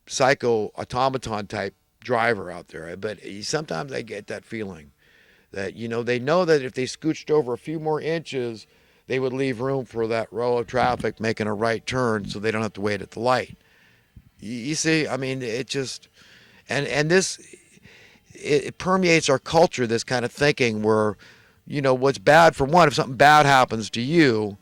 psycho automaton type driver out there. But sometimes I get that feeling that, they know that if they scooched over a few more inches, they would leave room for that row of traffic making a right turn so they don't have to wait at the light. You see, I mean, it just, and this, it permeates our culture, this kind of thinking where, what's bad for one, if something bad happens to you,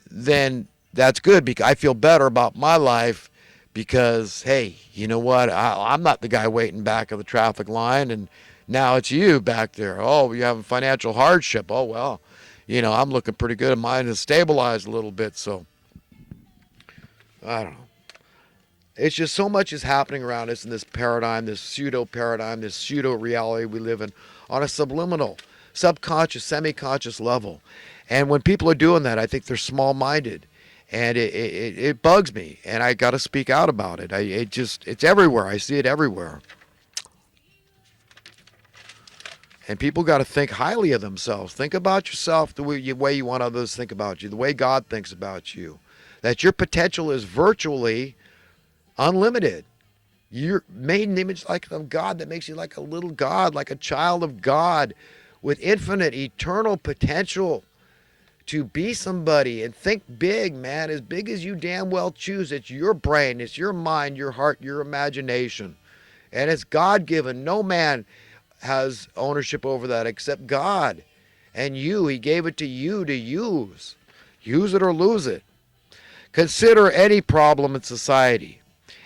then that's good because I feel better about my life because, hey, you know what? I'm not the guy waiting back of the traffic line, and now it's you back there. Oh, you're having financial hardship. Oh, well, I'm looking pretty good. Mine has stabilized a little bit, so I don't know. It's just so much is happening around us in this paradigm, this pseudo paradigm, this pseudo reality we live in on a subliminal, subconscious, semi-conscious level. And when people are doing that, I think they're small-minded. And it bugs me, and I got to speak out about it. It's everywhere. I see it everywhere. And people got to think highly of themselves. Think about yourself the way you want others to think about you, the way God thinks about you. That your potential is virtually unlimited. You're made in the image like of God. That makes you like a little God, like a child of God with infinite, eternal potential to be somebody. And think big, man, as big as you damn well choose. It's your brain, it's your mind, your heart, your imagination. And it's God-given. No man has ownership over that except God. And you, he gave it to you to use. Use it or lose it. Consider any problem in society.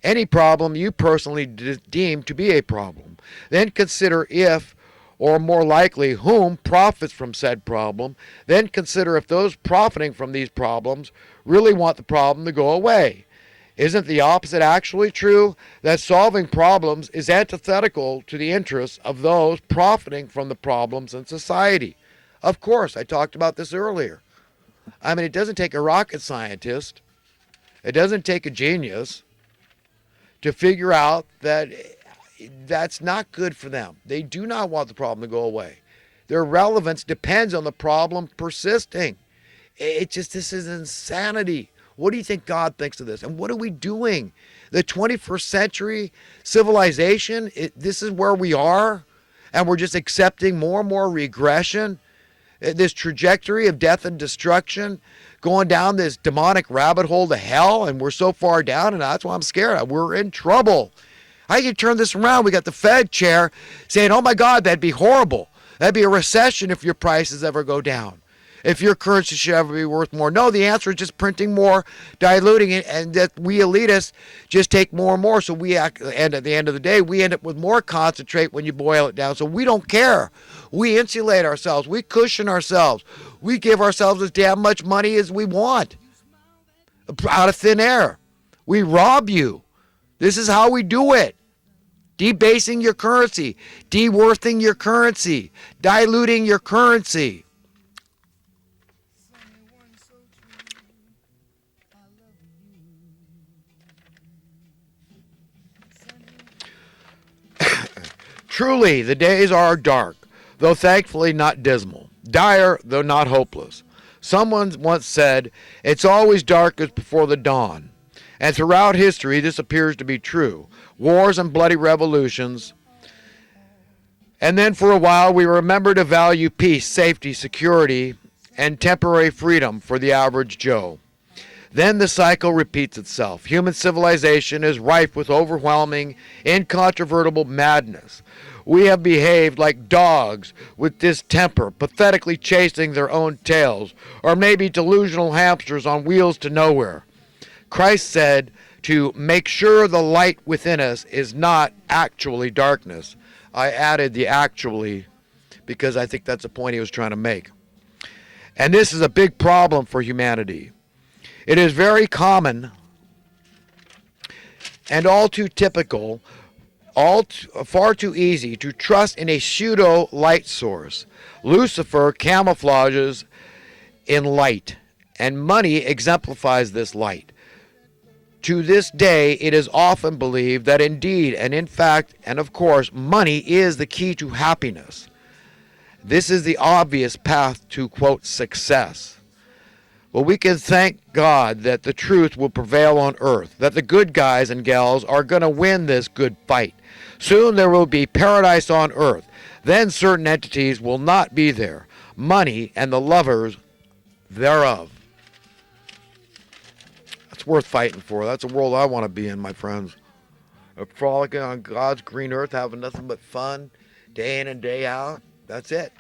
Any problem you personally deem to be a problem. Then consider if, or more likely whom, profits from said problem. Then consider if those profiting from these problems really want the problem to go away. Isn't the opposite actually true? That solving problems is antithetical to the interests of those profiting from the problems in society. Of course, I talked about this earlier. I mean, it doesn't take a rocket scientist. It doesn't take a genius to figure out that that's not good for them. They do not want the problem to go away. Their relevance depends on the problem persisting. This is insanity. What do you think God thinks of this? And what are we doing? The 21st century civilization, this is where we are, and we're just accepting more and more regression, this trajectory of death and destruction, going down this demonic rabbit hole to hell, and we're so far down, and that's why I'm scared. We're in trouble. How do you turn this around? We got the Fed chair saying, oh my God, that'd be horrible. That'd be a recession if your prices ever go down. If your currency should ever be worth more. No, the answer is just printing more, diluting it, and that we elitists just take more and more. So and at the end of the day, we end up with more concentrate when you boil it down. So we don't care. We insulate ourselves. We cushion ourselves. We give ourselves as damn much money as we want out of thin air. We rob you. This is how we do it. Debasing your currency, deworthing your currency, diluting your currency. Truly, the days are dark, though thankfully not dismal. Dire, though not hopeless. Someone once said, it's always darkest before the dawn. And throughout history, this appears to be true. Wars and bloody revolutions. And then for a while, we remember to value peace, safety, security, and temporary freedom for the average Joe. Then the cycle repeats itself. Human civilization is rife with overwhelming, incontrovertible madness. We have behaved like dogs with distemper, pathetically chasing their own tails, or maybe delusional hamsters on wheels to nowhere. Christ said to make sure the light within us is not actually darkness. I added the actually because I think that's the point he was trying to make. And this is a big problem for humanity. It is very common and all too typical, far too easy to trust in a pseudo light source. Lucifer camouflages in light, and money exemplifies this light. To this day, it is often believed that indeed, and in fact, and of course, money is the key to happiness. This is the obvious path to, quote, success. Well, we can thank God that the truth will prevail on earth, that the good guys and gals are going to win this good fight. Soon there will be paradise on earth. Then certain entities will not be there, money and the lovers thereof. That's worth fighting for. That's a world I want to be in, my friends. Frolicking on God's green earth, having nothing but fun, day in and day out. That's it.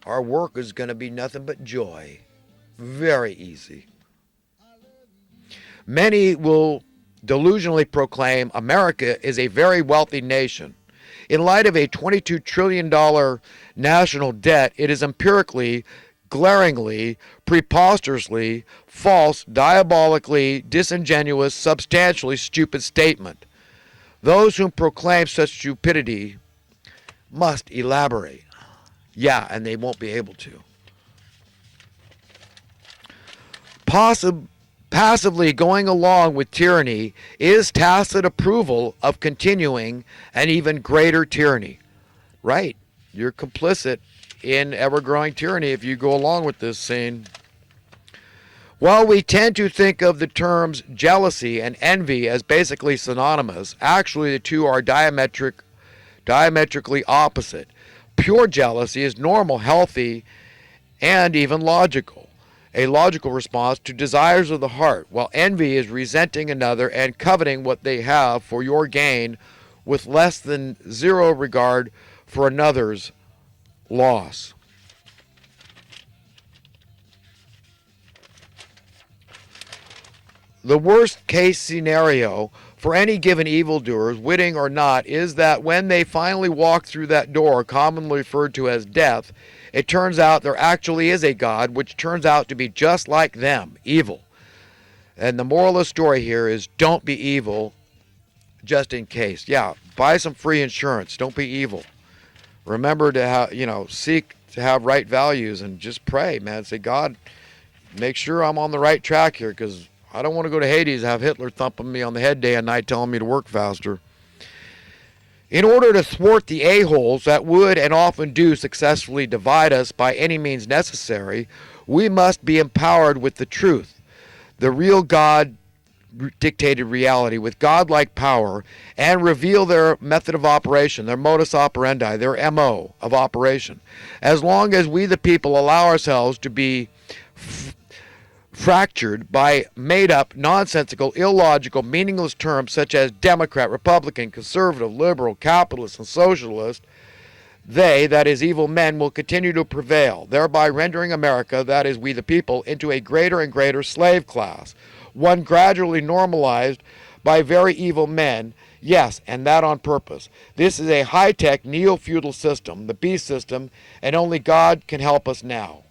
Our work is going to be nothing but joy. Very easy. Many will delusionally proclaim America is a very wealthy nation. In light of a $22 trillion national debt, it is empirically, glaringly, preposterously, false, diabolically, disingenuous, substantially stupid statement. Those who proclaim such stupidity must elaborate. Yeah, and they won't be able to. Passively going along with tyranny is tacit approval of continuing an even greater tyranny. Right. You're complicit in ever-growing tyranny if you go along with this scene. While we tend to think of the terms jealousy and envy as basically synonymous, actually the two are diametrically opposite. Pure jealousy is normal, healthy, and even logical. A logical response to desires of the heart, while envy is resenting another and coveting what they have for your gain with less than zero regard for another's loss. The worst case scenario for any given evildoers, witting or not, is that when they finally walk through that door, commonly referred to as death, it turns out there actually is a God, which turns out to be just like them, evil. And the moral of the story here is don't be evil just in case. Yeah, buy some free insurance. Don't be evil. Remember to seek to have right values and just pray, man. Say, God, make sure I'm on the right track here, because I don't want to go to Hades and have Hitler thumping me on the head day and night telling me to work faster. In order to thwart the a-holes that would and often do successfully divide us by any means necessary, we must be empowered with the truth, the real God-dictated reality, with God-like power, and reveal their method of operation, their modus operandi, their MO of operation. As long as we, the people, allow ourselves to be fractured by made-up, nonsensical, illogical, meaningless terms such as Democrat, Republican, conservative, liberal, capitalist, and socialist, they, that is, evil men, will continue to prevail, thereby rendering America, that is, we the people, into a greater and greater slave class, one gradually normalized by very evil men, yes, and that on purpose. This is a high-tech, neo-feudal system, the beast system, and only God can help us now.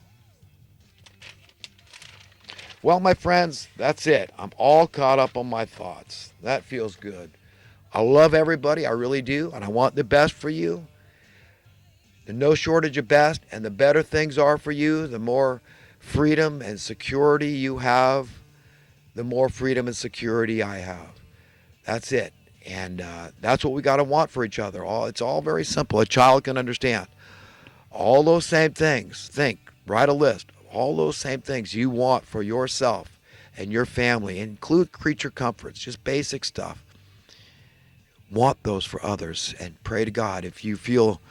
Well, my friends, that's it. I'm all caught up on my thoughts. That feels good. I love everybody, I really do, and I want the best for you. There's no shortage of best, and the better things are for you, the more freedom and security you have, the more freedom and security I have. That's it. And that's what we got to want for each other. It's all very simple. A child can understand. All those same things. Think, write a list. All those same things you want for yourself and your family. Include creature comforts, just basic stuff. Want those for others, and pray to God. If you feel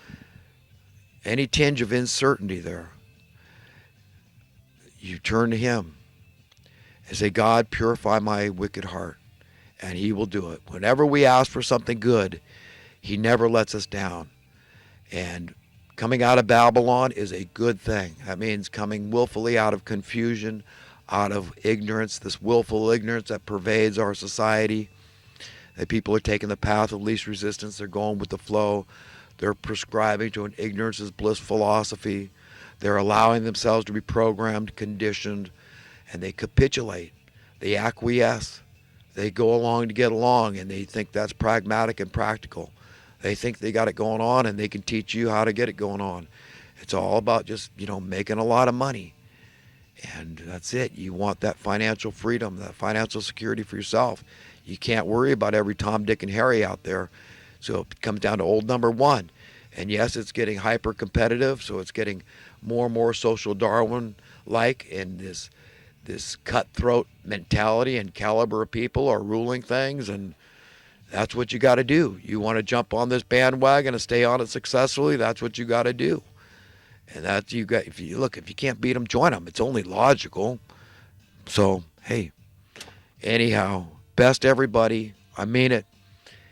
any tinge of uncertainty there, you turn to Him and say, God, purify my wicked heart. And He will do it. Whenever we ask for something good, He never lets us down. And coming out of Babylon is a good thing. That means coming willfully out of confusion, out of ignorance, this willful ignorance that pervades our society, that people are taking the path of least resistance. They're going with the flow. They're prescribing to an ignorance is bliss philosophy. They're allowing themselves to be programmed, conditioned, and they capitulate. They acquiesce. They go along to get along, and they think that's pragmatic and practical. They think they got it going on, and they can teach you how to get it going on. It's all about just, making a lot of money. And that's it. You want that financial freedom, that financial security for yourself. You can't worry about every Tom, Dick, and Harry out there. So it comes down to old number one. And yes, it's getting hyper competitive, so it's getting more and more social Darwin-like, and this cutthroat mentality and caliber of people are ruling things, and that's what you got to do. You want to jump on this bandwagon and stay on it successfully, that's what you got to do. And that's you got. If you can't beat them, join them. It's only logical. So hey, anyhow, best everybody. I mean it.